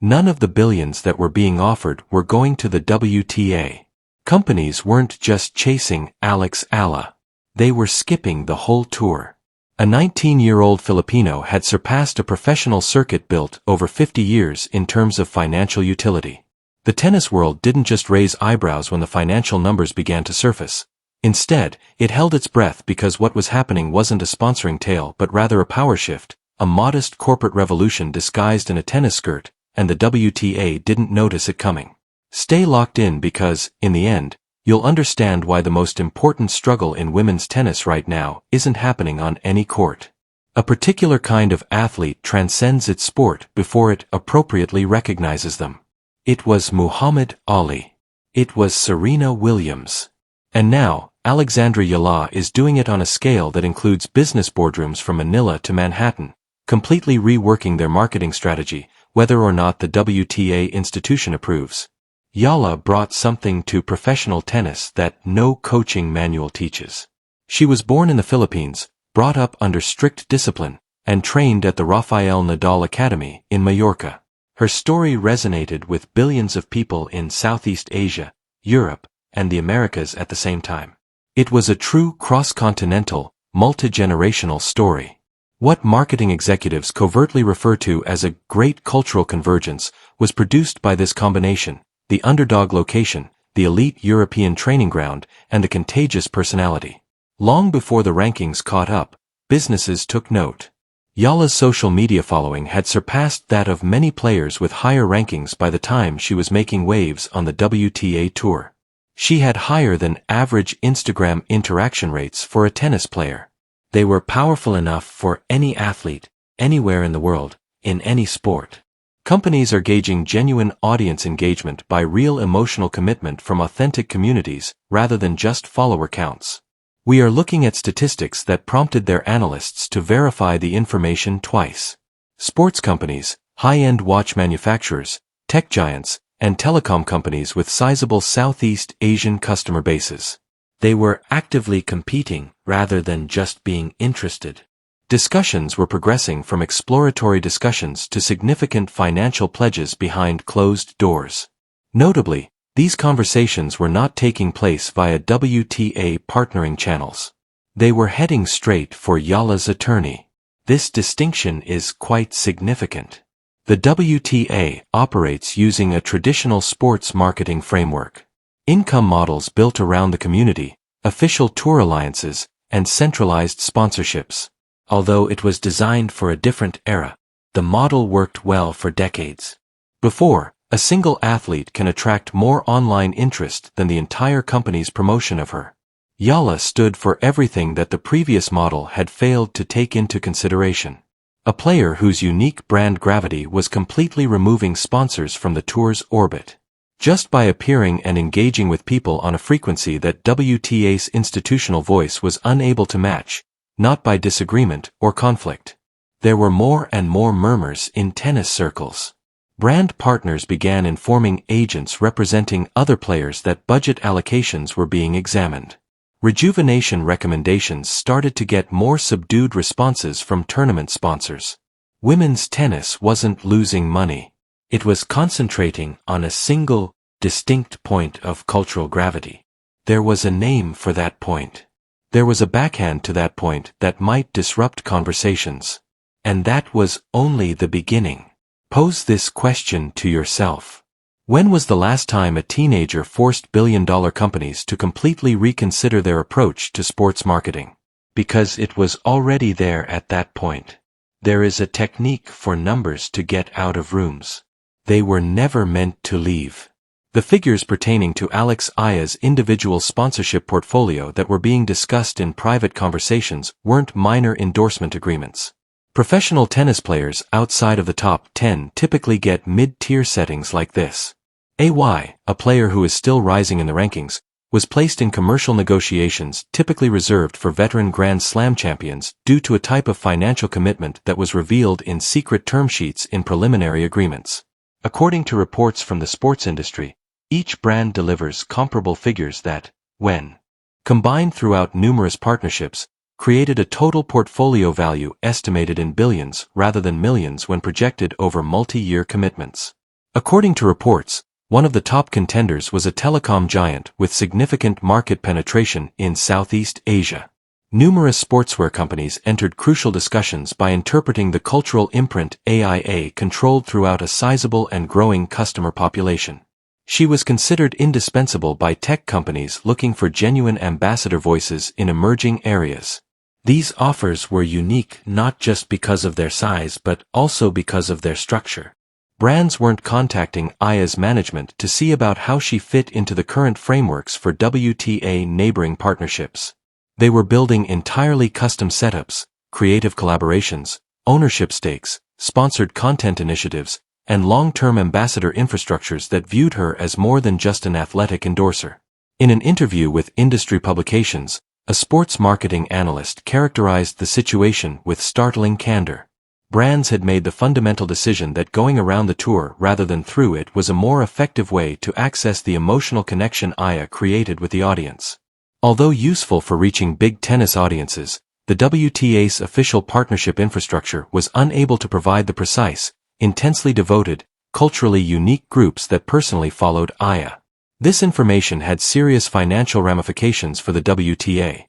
None of the billions that were being offered were going to the WTA. Companies weren't just chasing Alex Eala. They were skipping the whole tour. A 19-year-old Filipino had surpassed a professional circuit built over 50 years in terms of financial utility. The tennis world didn't just raise eyebrows when the financial numbers began to surface. Instead, it held its breath because what was happening wasn't a sponsoring tale but rather a power shift, a modest corporate revolution disguised in a tennis skirt, and the WTA didn't notice it coming. Stay locked in because, in the end, you'll understand why the most important struggle in women's tennis right now isn't happening on any court. A particular kind of athlete transcends its sport before it appropriately recognizes them. It was Muhammad Ali. It was Serena Williams. And now, Alex Eala is doing it on a scale that includes business boardrooms from Manila to Manhattan, completely reworking their marketing strategy, whether or not the WTA institution approves. Eala brought something to professional tennis that no coaching manual teaches. She was born in the Philippines, brought up under strict discipline, and trained at the Rafael Nadal Academy in Mallorca. Her story resonated with billions of people in Southeast Asia, Europe, and the Americas at the same time. It was a true cross-continental, multi-generational story. What marketing executives covertly refer to as a great cultural convergence was produced by this combination: the underdog location, the elite European training ground, and the contagious personality. Long before the rankings caught up, businesses took note. Eala's social media following had surpassed that of many players with higher rankings by the time she was making waves on the WTA tour. She had higher than average Instagram interaction rates for a tennis player. They were powerful enough for any athlete, anywhere in the world, in any sport. Companies are gauging genuine audience engagement by real emotional commitment from authentic communities, rather than just follower counts. We are looking at statistics that prompted their analysts to verify the information twice. Sports companies, high-end watch manufacturers, tech giants, and telecom companies with sizable Southeast Asian customer bases. They were actively competing rather than just being interested. Discussions were progressing from exploratory discussions to significant financial pledges behind closed doors. Notably, these conversations were not taking place via WTA partnering channels. They were heading straight for Eala's attorney. This distinction is quite significant. The WTA operates using a traditional sports marketing framework. Income models built around the community, official tour alliances, and centralized sponsorships. Although it was designed for a different era, the model worked well for decades. Before, a single athlete can attract more online interest than the entire company's promotion of her. Eala stood for everything that the previous model had failed to take into consideration. A player whose unique brand gravity was completely removing sponsors from the tour's orbit. Just by appearing and engaging with people on a frequency that WTA's institutional voice was unable to match, not by disagreement or conflict. There were more and more murmurs in tennis circles. Brand partners began informing agents representing other players that budget allocations were being examined. Rejuvenation recommendations started to get more subdued responses from tournament sponsors. Women's tennis wasn't losing money. It was concentrating on a single, distinct point of cultural gravity. There was a name for that point. There was a backhand to that point that might disrupt conversations. And that was only the beginning. Pose this question to yourself. When was the last time a teenager forced billion-dollar companies to completely reconsider their approach to sports marketing? Because it was already there at that point. There is a technique for numbers to get out of rooms. They were never meant to leave. The figures pertaining to Alex Eala's individual sponsorship portfolio that were being discussed in private conversations weren't minor endorsement agreements. Professional tennis players outside of the top 10 typically get mid-tier settings like this. A player who is still rising in the rankings, was placed in commercial negotiations typically reserved for veteran Grand Slam champions due to a type of financial commitment that was revealed in secret term sheets in preliminary agreements. According to reports from the sports industry, each brand delivers comparable figures that, when combined throughout numerous partnerships, created a total portfolio value estimated in billions rather than millions when projected over multi-year commitments. According to reports, one of the top contenders was a telecom giant with significant market penetration in Southeast Asia. Numerous sportswear companies entered crucial discussions by interpreting the cultural imprint AIA controlled throughout a sizable and growing customer population. She was considered indispensable by tech companies looking for genuine ambassador voices in emerging areas. These offers were unique not just because of their size but also because of their structure. Brands weren't contacting AIA's management to see about how she fit into the current frameworks for WTA neighboring partnerships. They were building entirely custom setups, creative collaborations, ownership stakes, sponsored content initiatives, and long-term ambassador infrastructures that viewed her as more than just an athletic endorser. In an interview with industry publications, a sports marketing analyst characterized the situation with startling candor. Brands had made the fundamental decision that going around the tour rather than through it was a more effective way to access the emotional connection AIA created with the audience. Although useful for reaching big tennis audiences, the WTA's official partnership infrastructure was unable to provide the precise, intensely devoted, culturally unique groups that personally followed AIA. This information had serious financial ramifications for the WTA.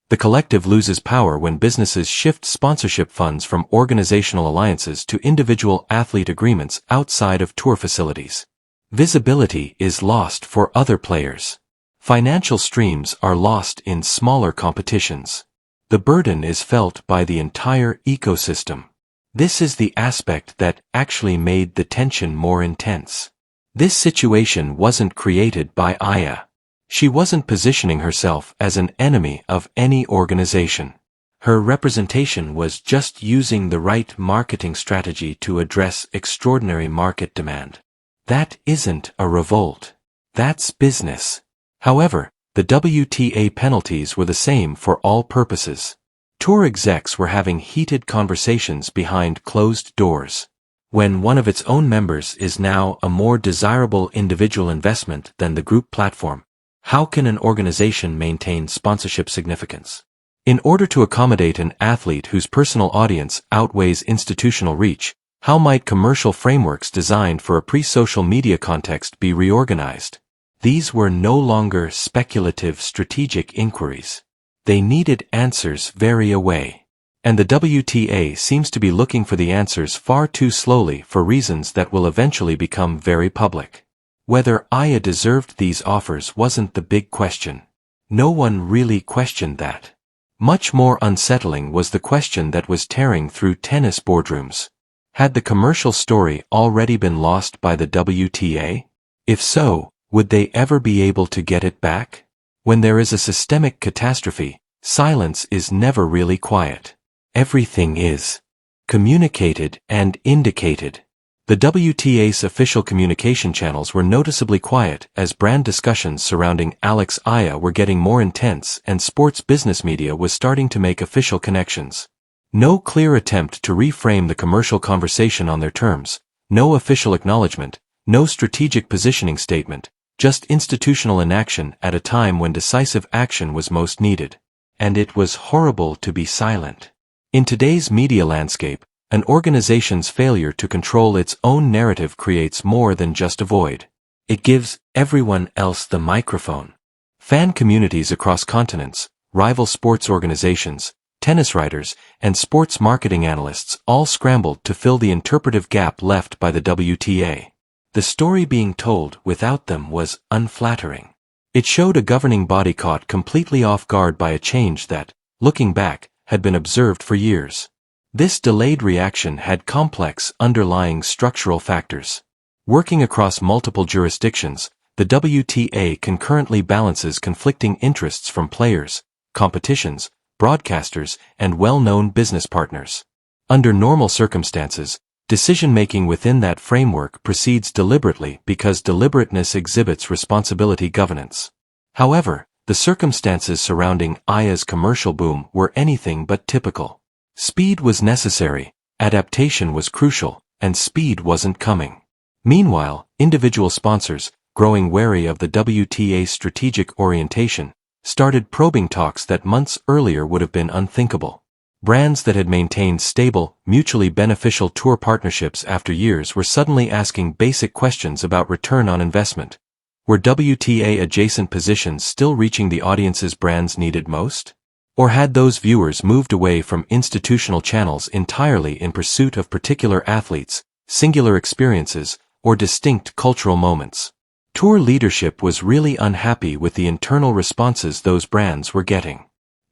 The collective loses power when businesses shift sponsorship funds from organizational alliances to individual athlete agreements outside of tour facilities. Visibility is lost for other players. Financial streams are lost in smaller competitions. The burden is felt by the entire ecosystem. This is the aspect that actually made the tension more intense. This situation wasn't created by AIA. She wasn't positioning herself as an enemy of any organization. Her representation was just using the right marketing strategy to address extraordinary market demand. That isn't a revolt. That's business. However, the WTA penalties were the same for all purposes. Tour execs were having heated conversations behind closed doors. When one of its own members is now a more desirable individual investment than the group platform, how can an organization maintain sponsorship significance? In order to accommodate an athlete whose personal audience outweighs institutional reach, how might commercial frameworks designed for a pre-social media context be reorganized? These were no longer speculative strategic inquiries. They needed answers very away. And the WTA seems to be looking for the answers far too slowly for reasons that will eventually become very public. Whether AIA deserved these offers wasn't the big question. No one really questioned that. Much more unsettling was the question that was tearing through tennis boardrooms. Had the commercial story already been lost by the WTA? If so, would they ever be able to get it back? When there is a systemic catastrophe, silence is never really quiet. Everything is communicated and indicated. The WTA's official communication channels were noticeably quiet as brand discussions surrounding Alex Eala were getting more intense and sports business media was starting to make official connections. No clear attempt to reframe the commercial conversation on their terms, no official acknowledgement, no strategic positioning statement, just institutional inaction at a time when decisive action was most needed. And it was horrible to be silent. In today's media landscape, an organization's failure to control its own narrative creates more than just a void. It gives everyone else the microphone. Fan communities across continents, rival sports organizations, tennis writers, and sports marketing analysts all scrambled to fill the interpretive gap left by the WTA. The story being told without them was unflattering. It showed a governing body caught completely off guard by a change that, looking back, had been observed for years. This delayed reaction had complex underlying structural factors. Working across multiple jurisdictions, the WTA concurrently balances conflicting interests from players, competitions, broadcasters, and well-known business partners. Under normal circumstances, decision-making within that framework proceeds deliberately because deliberateness exhibits responsibility governance. However, the circumstances surrounding AIA's commercial boom were anything but typical. Speed was necessary, adaptation was crucial, and speed wasn't coming. Meanwhile, individual sponsors, growing wary of the WTA's strategic orientation, started probing talks that months earlier would have been unthinkable. Brands that had maintained stable, mutually beneficial tour partnerships after years were suddenly asking basic questions about return on investment. Were WTA-adjacent positions still reaching the audiences brands needed most? Or had those viewers moved away from institutional channels entirely in pursuit of particular athletes, singular experiences, or distinct cultural moments? Tour leadership was really unhappy with the internal responses those brands were getting.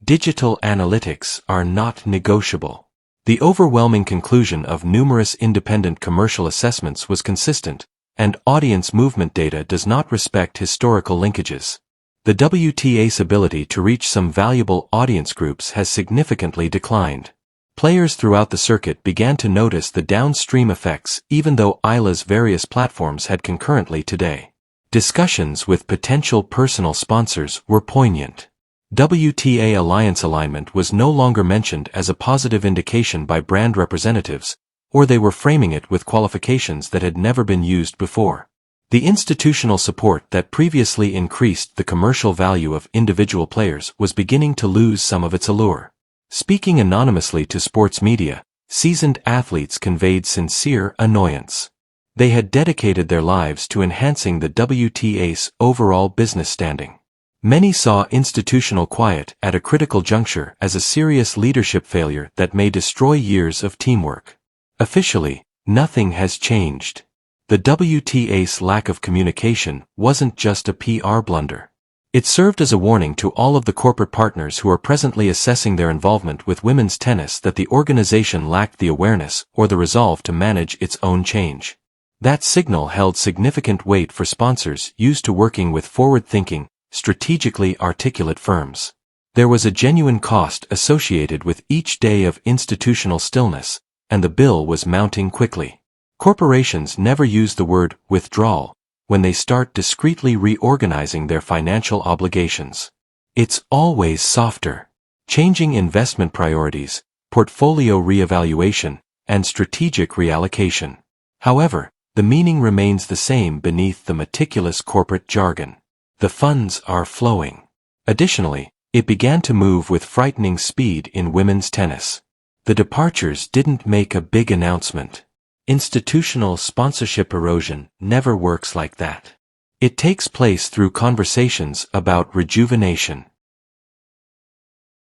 Digital analytics are not negotiable. The overwhelming conclusion of numerous independent commercial assessments was consistent, and audience movement data does not respect historical linkages. The WTA's ability to reach some valuable audience groups has significantly declined. Players throughout the circuit began to notice the downstream effects even though Eala's various platforms had concurrently today. Discussions with potential personal sponsors were poignant. WTA alliance alignment was no longer mentioned as a positive indication by brand representatives, or they were framing it with qualifications that had never been used before. The institutional support that previously increased the commercial value of individual players was beginning to lose some of its allure. Speaking anonymously to sports media, seasoned athletes conveyed sincere annoyance. They had dedicated their lives to enhancing the WTA's overall business standing. Many saw institutional quiet at a critical juncture as a serious leadership failure that may destroy years of teamwork. Officially, nothing has changed. The WTA's lack of communication wasn't just a PR blunder. It served as a warning to all of the corporate partners who are presently assessing their involvement with women's tennis that the organization lacked the awareness or the resolve to manage its own change. That signal held significant weight for sponsors used to working with forward-thinking, strategically articulate firms. There was a genuine cost associated with each day of institutional stillness, and the bill was mounting quickly. Corporations never use the word withdrawal when they start discreetly reorganizing their financial obligations. It's always softer. Changing investment priorities, portfolio reevaluation, and strategic reallocation. However, the meaning remains the same beneath the meticulous corporate jargon. The funds are flowing. Additionally, it began to move with frightening speed in women's tennis. The departures didn't make a big announcement. Institutional sponsorship erosion never works like that. It takes place through conversations about rejuvenation.